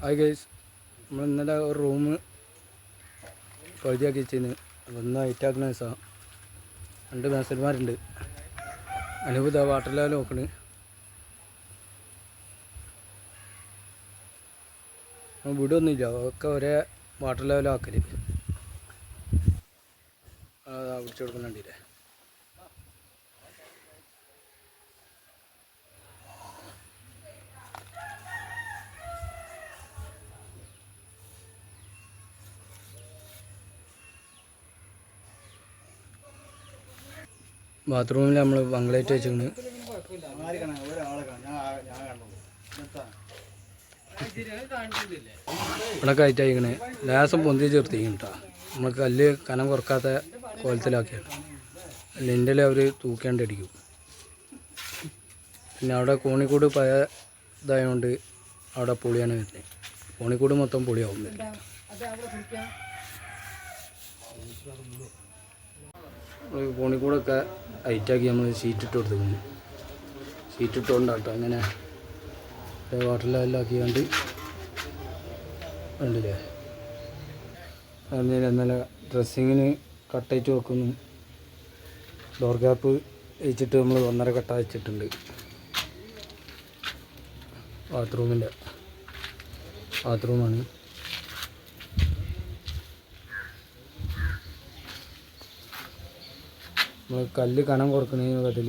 Hi guys, നമ്മൾ ഇന്നലെ ഒരു റൂം പകുതിയാക്കി വെച്ചിരുന്നു. അപ്പോൾ ഇന്ന് ഹൈറ്റാക്കുന്ന ദിവസമാണ്. 2 മേസന്മാരുണ്ട്. അനുഭൂത വാട്ടർ ലെവൽ നോക്കണ്. വിടൊന്നുമില്ല, ഒക്കെ ഒരേ വാട്ടർ ലെവലാക്കൽ. പിടിച്ചു കൊടുക്കുന്നുണ്ടല്ലേ. ബാത്റൂമിൽ നമ്മൾ ബംഗ്ലേറ്റ് വെച്ചിരുന്നു. ഇവിടെ കയറ്റായിക്കണേ ലേസം പൊന്തി ചേർത്തിരിക്കും കേട്ടോ. നമ്മൾ കല്ല് കനം കുറക്കാത്ത കോലത്തിലാക്കിയാണ്. ലിൻഡിൽ അവർ തൂക്കേണ്ട അടിക്കും. പിന്നെ അവിടെ കോണിക്കൂട് പഴയ ഇതായതുകൊണ്ട് അവിടെ പൊളിയാണ് വരുന്നത്. കോണിക്കൂട് മൊത്തം പൊളിയാവും. കോണിക്കൂടൊക്കെ ഹൈറ്റാക്കി നമ്മൾ ഷീറ്റ് ഇട്ട് കൊടുത്തിട്ടുണ്ട്. ഷീറ്റ് ഇട്ടുകൊണ്ടാട്ടോ അങ്ങനെ വാട്ടർ ലെവലിലാക്കിയാണ്ട് ഉണ്ടല്ലേ. അതിന് ഇന്നലെ ഡ്രസ്സിങ്ങിന് കട്ടയിട്ട് വെക്കുന്നു. ഡോർ ഗ്യാപ്പ് വെച്ചിട്ട് നമ്മൾ 1.5 കട്ട വെച്ചിട്ടുണ്ട്. ബാത്റൂമാണ്. നമ്മൾ കല്ല് കനം കുറക്കുന്നതിന് ബദൽ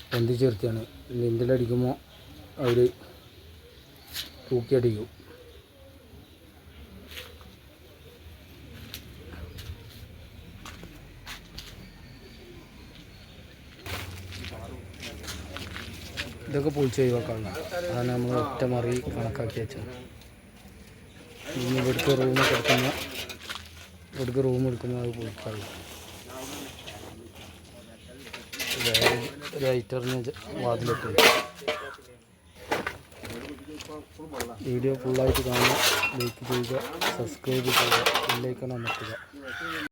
പൊന്തി ചേർത്തിയാണ്. ലിൻഡിലടിക്കുമ്പോൾ അവർ തൂക്കിയടിക്കും. ഇതൊക്കെ പൊളിച്ച് ഒഴിവാക്കാനുള്ള അതാണ് നമ്മൾ ഒറ്റ മറി കണക്കാക്കി വെച്ചത്. ഇനി ഇവിടുത്തെ റൂം എടുക്കുമ്പോൾ അത് പൊളിക്കാറുള്ളൂ. ലൈറ്ററിന് വാതിലിട്ട്. വീഡിയോ ഫുള്ളായിട്ട് കാണുക, ലൈക്ക് ചെയ്യുക, സബ്സ്ക്രൈബ് ചെയ്യുക, ബെല്ലൈക്കൺ അമർത്തുക.